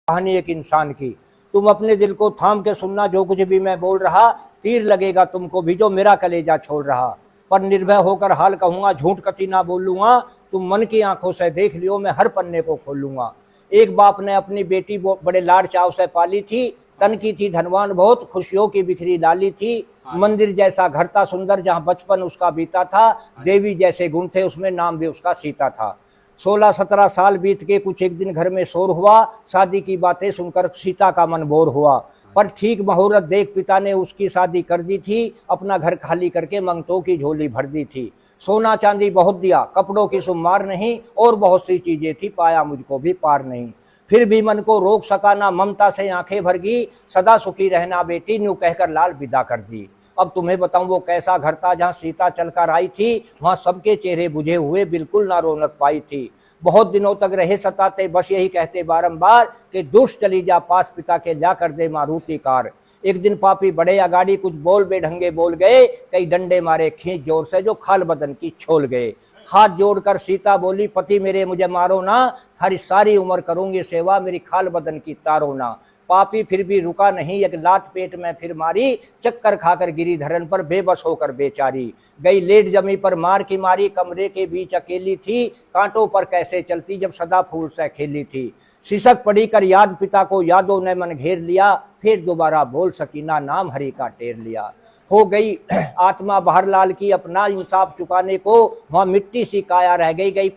कहानी एक इंसान की। तुम अपने दिल को थाम के सुनना, जो कुछ भी मैं बोल रहा तीर लगेगा तुमको भी, जो मेरा कलेजा छोड़ रहा। पर निर्भय होकर हाल कहूंगा, झूठ कति ना बोलूंगा। तुम मन की आंखों से देख लियो, मैं हर पन्ने को खोलूंगा। एक बाप ने अपनी बेटी बड़े लाड चाव से पाली थी। तन की थी धनवान बहुत, खुशियों की बिखरी डाली थी। मंदिर जैसा घर था सुंदर, जहां बचपन उसका बीता था। देवी जैसे गुण थे उसमें, नाम भी उसका सीता था। 16-17 साल बीत के कुछ एक दिन घर में शोर हुआ। शादी की बातें सुनकर सीता का मन बोर हुआ। पर ठीक मुहूर्त देख पिता ने उसकी शादी कर दी थी। अपना घर खाली करके मंगतों की झोली भर दी थी। सोना चांदी बहुत दिया, कपड़ों की सुमार नहीं, और बहुत सी चीजें थी, पाया मुझको भी पार नहीं। फिर भी मन को रोक सका ना, ममता से आंखें भर गई। सदा सुखी रहना बेटी, न्यू कहकर लाल विदा कर दी। अब तुम्हें बताऊं वो कैसा घर था जहां सीता चलकर आई थी। वहां सबके चेहरे बुझे हुए, बिल्कुल ना रौनक पाई थी। बहुत दिनों तक रहे सताते, बस यही कहते बारंबार कि दुष्ट चली जा पास पिता के, जा कर दे मारुति कार। एक दिन पापी बड़े अगाड़ी, कुछ बोल बेढंगे बोल गए। कई डंडे मारे खींच जोर से, जो खाल बदन की छोल गए। हाथ जोड़कर सीता बोली, पति मेरे मुझे मारो ना, थारी सारी उम्र करूंगी सेवा, मेरी खाल बदन की तारो ना। पापी फिर भी रुका नहीं, एक लात पेट में फिर मारी। चक्कर खाकर गिरी धरन पर, बेबस होकर बेचारी गई लेट जमी पर मार की मारी। कमरे के बीच अकेली थी, कांटों पर कैसे चलती जब सदा फूल से खेली थी। सिसक पड़ी कर याद पिता को, यादों ने मन घेर लिया। फिर दोबारा बोल सकी ना, नाम हरि का टेर लिया। हो गई आत्मा बाहर लाल की, अपना इंसाफ चुकाने को। वहां मिट्टी सी काया रह गई।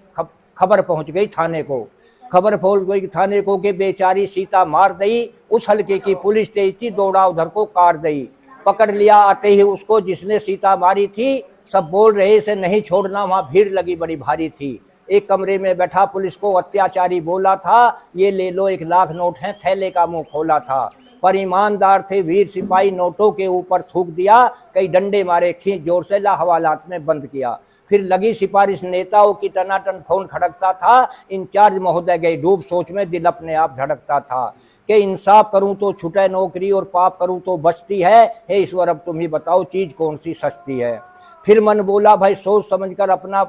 खबर पहुंच गई थाने को। खबर पहुंच गई थाने को कि बेचारी सीता मार दई। उस हल्के की पुलिस तेज थी, दौड़ा उधर को कार दई। पकड़ लिया आते ही उसको जिसने सीता मारी थी। सब बोल रहे इसे नहीं छोड़ना, वहां भीड़ लगी बड़ी भारी थी। एक कमरे में बैठा पुलिस को अत्याचारी बोला था, ये ले लो 1 लाख नोट है, थैले का मुंह खोला था। पर ईमानदार थे वीर सिपाही, नोटों के ऊपर थूक दिया। कई डंडे मारे खींच जोर से, ला हवालात में बंद किया। फिर लगी सिफारिश नेताओं की, टनाटन फोन खड़कता था। इंचार्ज महोदय गए डूब सोच में, दिल अपने आप धड़कता था कि इंसाफ करूं तो छुटे नौकरी, और पाप करूं तो बचती है। हे ईश्वर अब तुम ही बताओ, चीज कौन सी सस्ती है। फिर मन बोला, भाई सोच समझकर अपना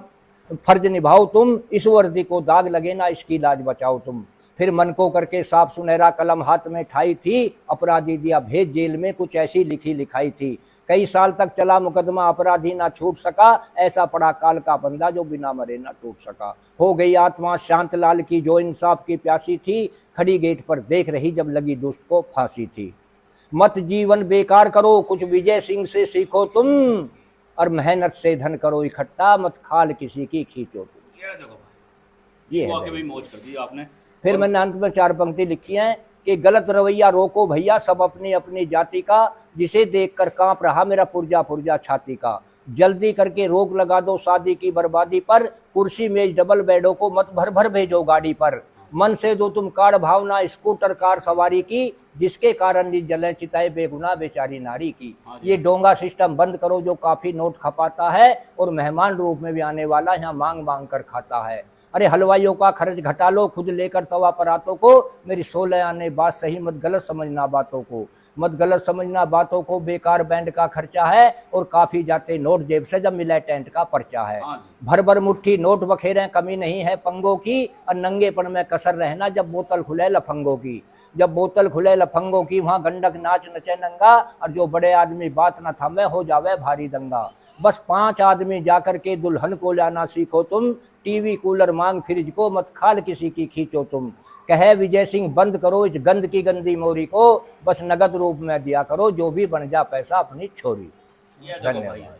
फर्ज निभाओ तुम। इस वर्दी को दाग लगे ना, इसकी लाज बचाओ तुम। फिर मन को करके साफ सुनहरा कलम हाथ में ठाई थी। अपराधी दिया भेज जेल में, कुछ ऐसी लिखी लिखाई थी। कई साल तक चला मुकदमा, अपराधी ना छूट सका। ऐसा पड़ा काल का बंदा, जो बिना मरे ना टूट सका। हो गई आत्मा शांत लाल की, जो इंसाफ की प्यासी थी। खड़ी गेट पर देख रही जब लगी दुष्ट को फांसी थी। मत जीवन बेकार करो, कुछ विजय सिंह से सीखो तुम। और मेहनत से धन करो इकट्ठा, मत खाल किसी की खींचो तुम। ये है आपने। फिर मैंने अंत में 4 पंक्ति लिखी हैं कि गलत रवैया रोको भैया, सब अपनी अपनी जाति का। जिसे देखकर कांप रहा मेरा पुर्जा पुर्जा छाती का। जल्दी करके रोक लगा दो शादी की बर्बादी पर। कुर्सी मेज डबल बेडों को मत भर भर भेजो गाड़ी पर। मन से दो तुम कार भावना, स्कूटर कार सवारी की। जिसके कारण जले चिताए बेगुनाह बेचारी नारी की। ये डोंगा सिस्टम बंद करो, जो काफी नोट खपाता है। और मेहमान रूप में भी आने वाला यहाँ मांग मांग कर खाता है। अरे हलवाइयों का खर्च घटा लो, खुद लेकर तवा परातों को। मेरी 16 आने बात सही, मत गलत समझना बातों को। मत गलत समझना बातों को, बेकार बैंड का खर्चा है। और काफी जाते नोट जेब से जब मिला टेंट का पर्चा है। भर भर मुट्ठी नोट बखेरे, कमी नहीं है पंगों की। और नंगेपन में कसर रहना, जब बोतल खुले लफंगों की। जब बोतल खुले लफंगों की, वहां गंडक नाच नचे नंगा। और जो बड़े आदमी बात न थामे, हो जावे भारी दंगा। बस 5 आदमी जाकर के दुल्हन को लाना सीखो तुम। टीवी कूलर मांग फ्रिज को, मत खाल किसी की खींचो तुम। कहे विजय सिंह बंद करो इस गंद की गंदी मोरी को। बस नगद रूप में दिया करो, जो भी बन जा पैसा अपनी छोरी। धन्यवाद।